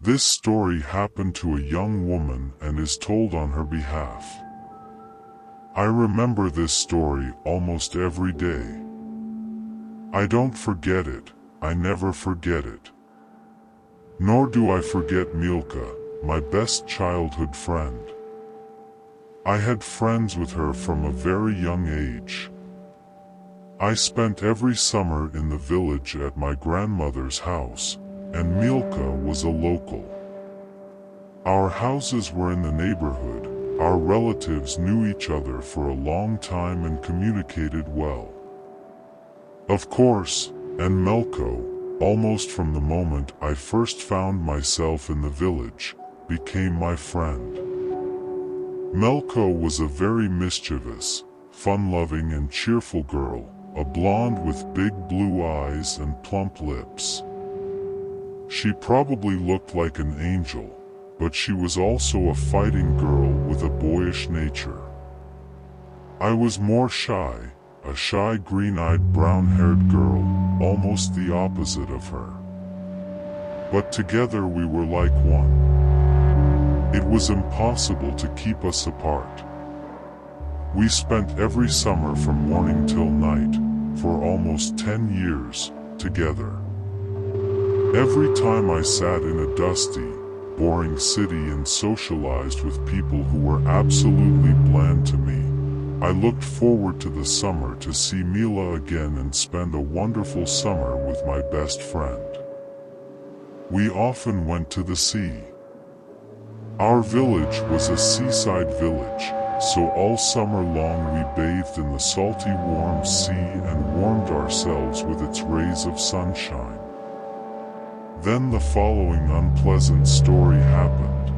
This story happened to a young woman and is told on her behalf. I remember this story almost every day. I don't forget it, I never forget it. Nor do I forget Milka, my best childhood friend. I had friends with her from a very young age. I spent every summer in the village at my grandmother's house, and Milka was a local. Our houses were in the neighborhood, our relatives knew each other for a long time and communicated well. Of course, and Melko, almost from the moment I first found myself in the village, became my friend. Melko was a very mischievous, fun-loving and cheerful girl, a blonde with big blue eyes and plump lips. She probably looked like an angel, but she was also a fighting girl with a boyish nature. I was more shy, a shy green-eyed brown-haired girl, almost the opposite of her. But together we were like one. It was impossible to keep us apart. We spent every summer from morning till night, for almost 10 years, together. Every time I sat in a dusty, boring city and socialized with people who were absolutely bland to me, I looked forward to the summer to see Mila again and spend a wonderful summer with my best friend. We often went to the sea. Our village was a seaside village, so all summer long we bathed in the salty warm sea and warmed ourselves with its rays of sunshine. Then the following unpleasant story happened.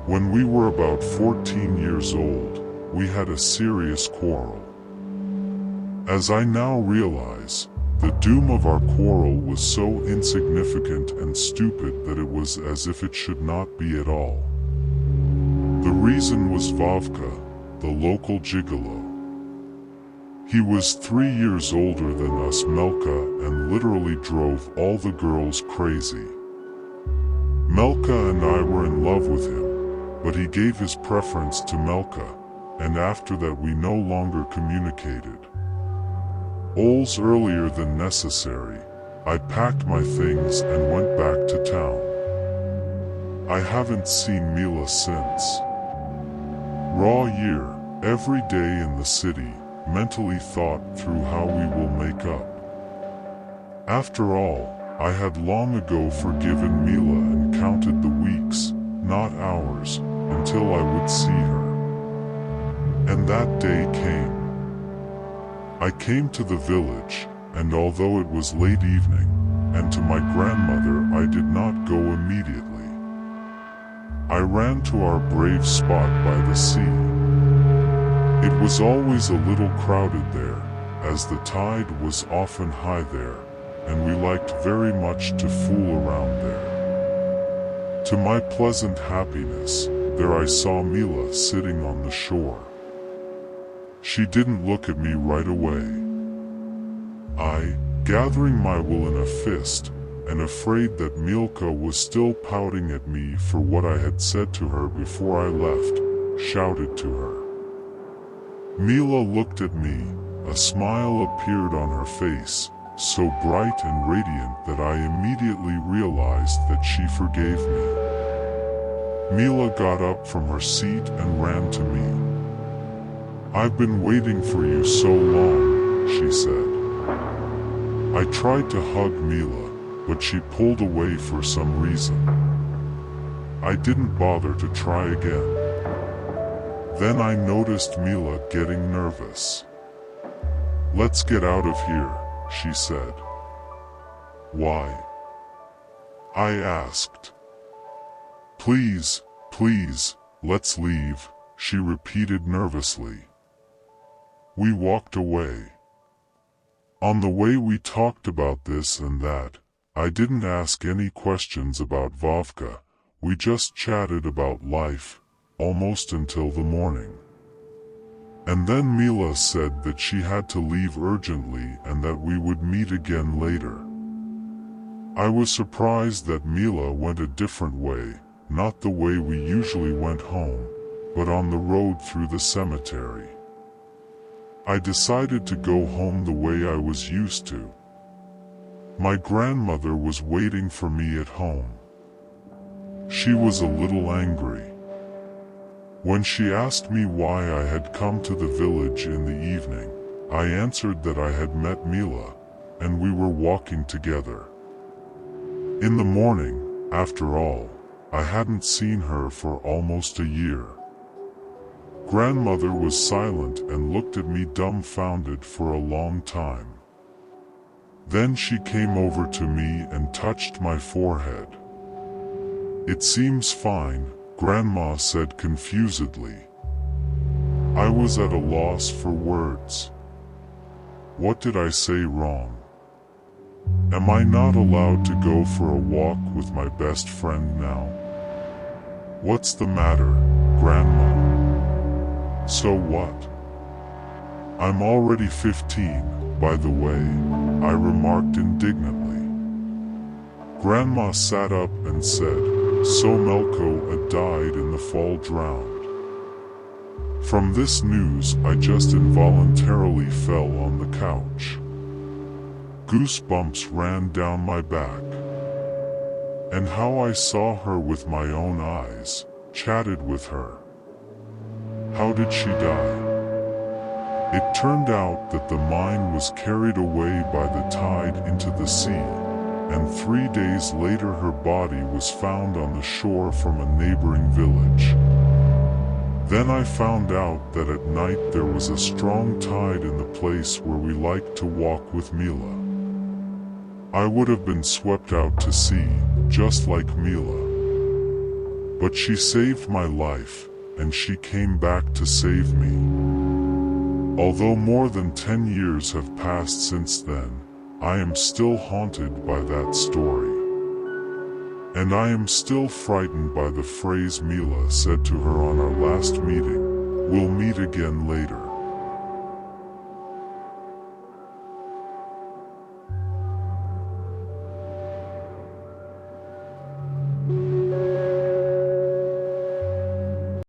When we were about 14 years old, we had a serious quarrel. As I now realize, the doom of our quarrel was so insignificant and stupid that it was as if it should not be at all. The reason was Vovka, the local gigolo. He was 3 years older than us Melka and literally drove all the girls crazy. Melka and I were in love with him, but he gave his preference to Melka, and after that we no longer communicated. Hours earlier than necessary, I packed my things and went back to town. I haven't seen Mila since. Raw year, every day in the city, mentally thought through how we will make up. After all, I had long ago forgiven Mila and counted the weeks, not hours, until I would see her. And that day came. I came to the village, and although it was late evening, and to my grandmother I did not go immediately. I ran to our brave spot by the sea. It was always a little crowded there, as the tide was often high there, and we liked very much to fool around there. To my pleasant happiness, there I saw Mila sitting on the shore. She didn't look at me right away. I, gathering my will in a fist, and afraid that Milka was still pouting at me for what I had said to her before I left, shouted to her. Mila looked at me, a smile appeared on her face, so bright and radiant that I immediately realized that she forgave me. Mila got up from her seat and ran to me. "I've been waiting for you so long," she said. I tried to hug Mila, but she pulled away for some reason. I didn't bother to try again. Then I noticed Mila getting nervous. "Let's get out of here," she said. "Why?" I asked. "Please, please, let's leave," she repeated nervously. We walked away. On the way we talked about this and that. I didn't ask any questions about Vovka, we just chatted about life, almost until the morning. And then Mila said that she had to leave urgently and that we would meet again later. I was surprised that Mila went a different way, not the way we usually went home, but on the road through the cemetery. I decided to go home the way I was used to. My grandmother was waiting for me at home. She was a little angry. When she asked me why I had come to the village in the evening, I answered that I had met Mila, and we were walking together. In the morning, after all, I hadn't seen her for almost a year. Grandmother was silent and looked at me dumbfounded for a long time. Then she came over to me and touched my forehead. "It seems fine," Grandma said confusedly. I was at a loss for words. What did I say wrong? Am I not allowed to go for a walk with my best friend now? What's the matter, Grandma? So what? I'm already 15, by the way, I remarked indignantly. Grandma sat up and said, "So Melko had died in the fall drowned." From this news I just involuntarily fell on the couch. Goosebumps ran down my back. And how I saw her with my own eyes, chatted with her. How did she die? It turned out that the mine was carried away by the tide into the sea, and 3 days later her body was found on the shore from a neighboring village. Then I found out that at night there was a strong tide in the place where we liked to walk with Mila. I would have been swept out to sea, just like Mila. But she saved my life, and she came back to save me. Although more than 10 years have passed since then, I am still haunted by that story. And I am still frightened by the phrase Mila said to her on our last meeting, "We'll meet again later."